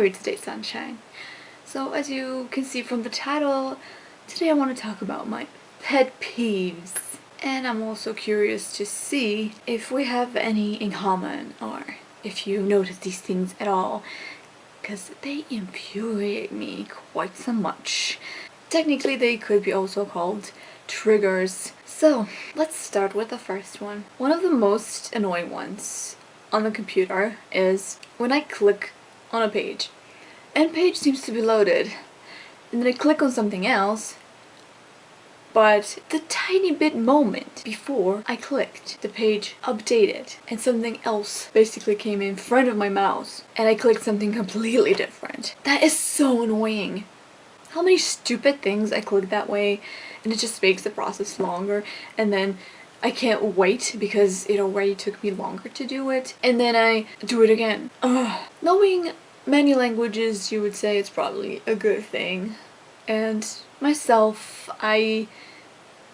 are you today, sunshine? So as you can see from the title, today I want to talk about my pet peeves. And I'm also curious to see if we have any in common or if you notice these things at all, because they infuriate me quite so much. Technically they could be also called triggers. So let's start with the first one. One of the most annoying ones on the computer is when I click on a page and page seems to be loaded, and then I click on something else, but the tiny bit moment before I clicked, the page updated and something else basically came in front of my mouse and I clicked something completely different. That is so annoying. How many stupid things I click that way, and it just makes the process longer, and then I can't wait because it already took me longer to do it, and then I do it again. Ugh. Knowing many languages, you would say it's probably a good thing. And myself, I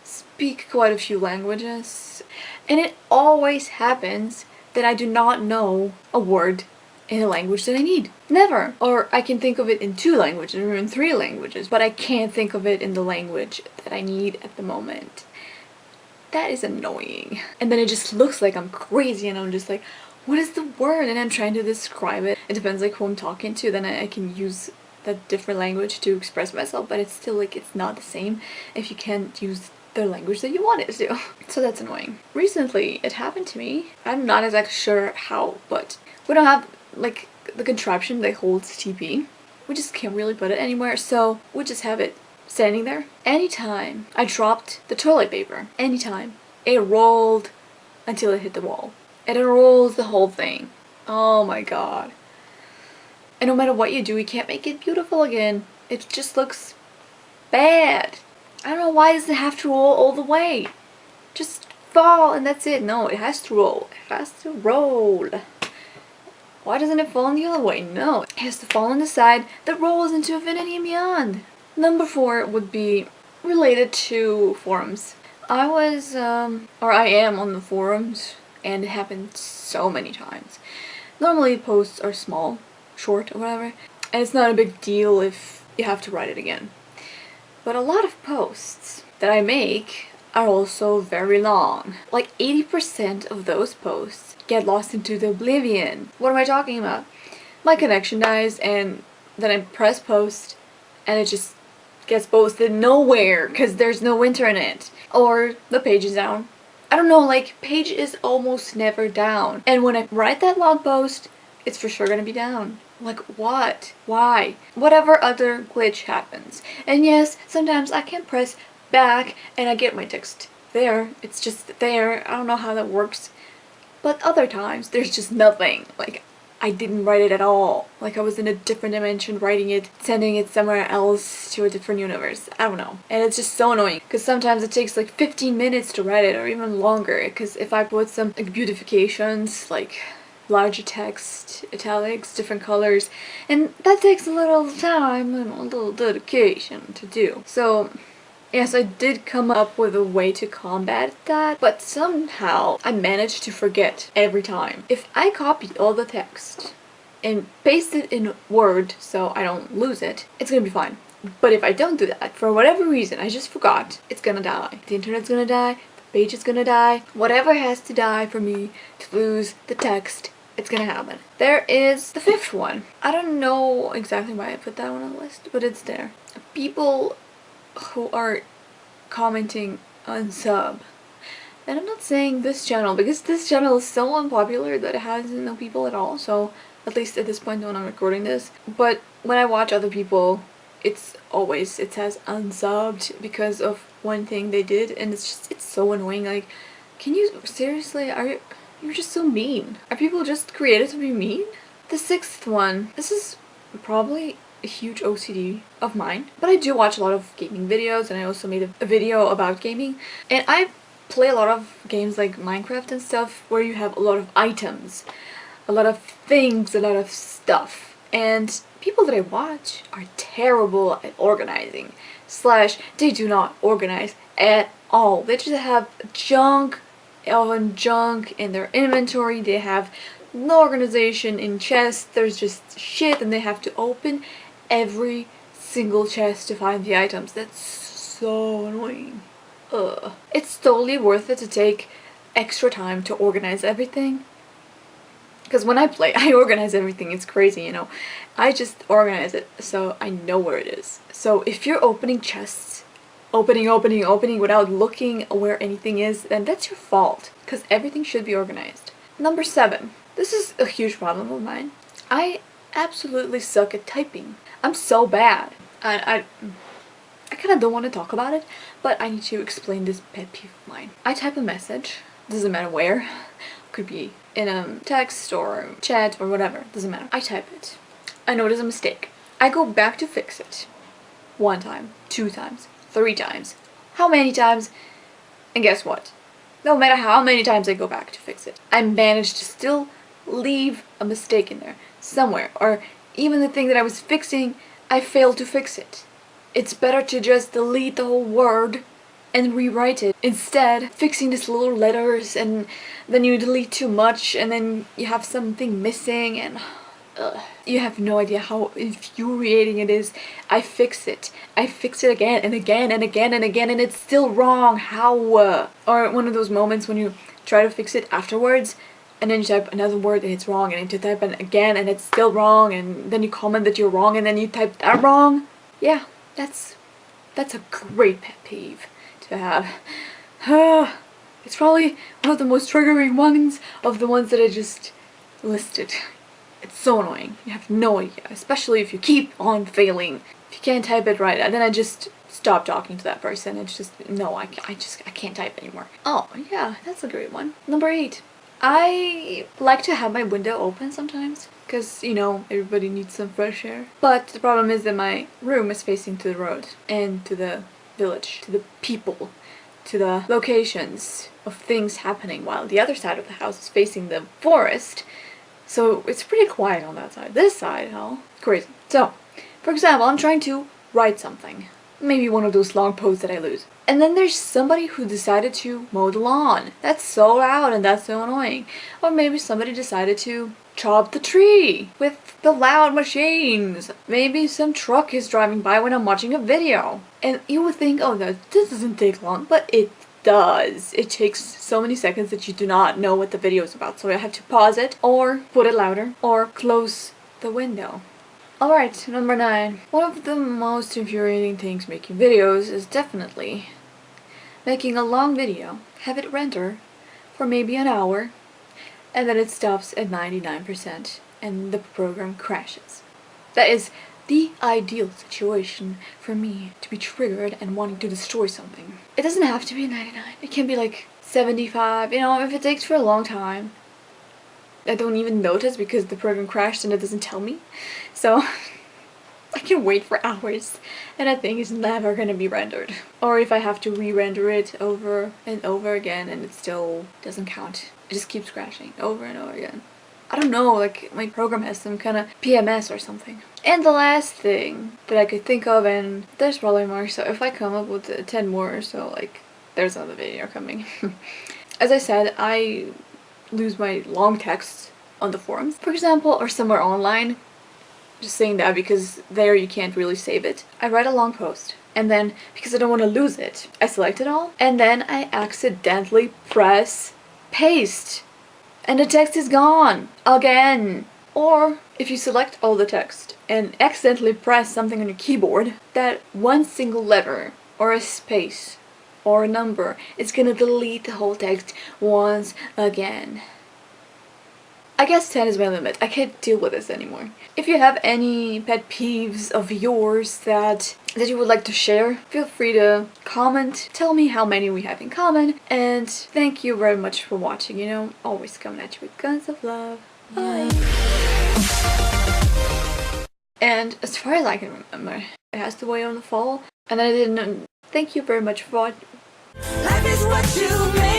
speak quite a few languages, and it always happens that I do not know a word in a language that I need. Never! Or I can think of it in 2 languages or in 3 languages, but I can't think of it in the language that I need at the moment. That is annoying. And then it just looks like I'm crazy and I'm just like, what is the word? And I'm trying to describe it. It depends like who I'm talking to, then I can use that different language to express myself, but it's still like it's not the same if you can't use the language that you want it to. So that's annoying. Recently it happened to me. I'm not exactly sure how, but we don't have like the contraption that holds TP. We just can't really put it anywhere, so we just have it standing there. Anytime I dropped the toilet paper, anytime, it rolled until it hit the wall. And it rolls the whole thing. Oh my god. And no matter what you do, you can't make it beautiful again. It just looks bad. I don't know, why does it have to roll all the way? Just fall and that's it. No, it has to roll. It has to roll. Why doesn't it fall in the other way? No, it has to fall on the side that rolls into infinity and beyond. Number 4 would be related to forums. I was, or I am on the forums, and it happened so many times. Normally posts are small, short or whatever, and it's not a big deal if you have to write it again. But a lot of posts that I make are also very long. Like 80% of those posts get lost into the oblivion. What am I talking about? My connection dies and then I press post and it just gets posted nowhere because there's no internet. Or the page is down. I don't know, like page is almost never down. And when I write that long post, it's for sure gonna be down. Like what? Why? Whatever other glitch happens. And yes, sometimes I can press back and I get my text there. It's just there. I don't know how that works. But other times, there's just nothing. Like, I didn't write it at all. Like, I was in a different dimension writing it, sending it somewhere else to a different universe. I don't know. And it's just so annoying. Because sometimes it takes like 15 minutes to write it, or even longer. Because if I put some like beautifications, like larger text, italics, different colors, and that takes a little time and a little dedication to do. So yes, I did come up with a way to combat that, but somehow I managed to forget every time. If I copy all the text and paste it in Word so I don't lose it, it's gonna be fine. But if I don't do that, for whatever reason, I just forgot, it's gonna die. The internet's gonna die, the page is gonna die, whatever has to die for me to lose the text, it's gonna happen. There is the 5th one. I don't know exactly why I put that one on the list, but it's there. People who are commenting Unsub. And I'm not saying this channel, because this channel is so unpopular that it has no people at all, so at least at this point when I'm recording this. But when I watch other people, it says unsubbed because of one thing they did, and it's so annoying. Like, can you seriously, you're just so mean. Are people just created to be mean? The 6th one, this is probably a huge OCD of mine, but I do watch a lot of gaming videos, and I also made a video about gaming, and I play a lot of games like Minecraft and stuff where you have a lot of items, a lot of things, a lot of stuff, and people that I watch are terrible at organizing, / they do not organize at all. They just have junk in their inventory, they have no organization in chests. There's just shit and they have to open every single chest to find the items. That's so annoying. Ugh. It's totally worth it to take extra time to organize everything. Because when I play, I organize everything. It's crazy, you know. I just organize it so I know where it is. So if you're opening chests, opening without looking where anything is, then that's your fault. Because everything should be organized. Number 7. This is a huge problem of mine. I absolutely suck at typing. I'm so bad. I kind of don't want to talk about it, but I need to explain this pet peeve of mine. I type a message, doesn't matter where, could be in a text or chat or whatever, doesn't matter. I type it. I notice a mistake. I go back to fix it. 1 time, 2 times, 3 times. How many times? And guess what? No matter how many times I go back to fix it, I manage to still leave a mistake in there somewhere, or even the thing that I was fixing, I failed to fix it. It's better to just delete the whole word and rewrite it. Instead, fixing these little letters and then you delete too much and then you have something missing and you have no idea how infuriating it is. I fix it. I fix it again and again and again and again and it's still wrong. How? Or one of those moments when you try to fix it afterwards and then you type another word and it's wrong and then you type it again and it's still wrong and then you comment that you're wrong and then you type that wrong. Yeah. That's a great pet peeve to have. It's probably one of the most triggering ones of the ones that I just listed. It's so annoying. You have no idea, especially if you keep on failing. If you can't type it right, and then I just stop talking to that person. It's just, no, I can't type anymore. Oh, yeah, that's a great one. Number 8. I like to have my window open sometimes. Because, you know, everybody needs some fresh air. But the problem is that my room is facing to the road and to the village, to the people, to the locations of things happening, while the other side of the house is facing the forest. So it's pretty quiet on that side. This side, oh, crazy. So, for example, I'm trying to write something. Maybe one of those long posts that I lose. And then there's somebody who decided to mow the lawn. That's so loud and that's so annoying. Or maybe somebody decided to chop the tree with the loud machines. Maybe some truck is driving by when I'm watching a video. And you would think, oh no, this doesn't take long, but it does. It takes so many seconds that you do not know what the video is about. So I have to pause it, or put it louder, or close the window. Alright, number 9. One of the most infuriating things making videos is definitely making a long video, have it render for maybe an hour, and then it stops at 99% and the program crashes. That is the ideal situation for me to be triggered and wanting to destroy something. It doesn't have to be 99. It can be like 75. You know, if it takes for a long time, I don't even notice because the program crashed and it doesn't tell me. So I can wait for hours and that thing is never gonna be rendered. Or if I have to re-render it over and over again and it still doesn't count. It just keeps crashing over and over again. I don't know, like my program has some kind of PMS or something. And the last thing that I could think of, and there's probably more, so if I come up with 10 more or so, like there's another video coming. As I said, I lose my long texts on the forums, for example, or somewhere online. Just saying that because there you can't really save it. I write a long post and then because I don't want to lose it, I select it all and then I accidentally press paste and the text is gone again. Or if you select all the text and accidentally press something on your keyboard, that one single letter or a space or a number is gonna delete the whole text once again. I guess 10 is my limit. I can't deal with this anymore. If you have any pet peeves of yours that you would like to share, feel free to comment. Tell me how many we have in common. And thank you very much for watching. You know, always coming at you with guns of love. Bye. And as far as I can remember, it has to wait on the fall. And I didn't. Thank you very much for watching. Life is what you make.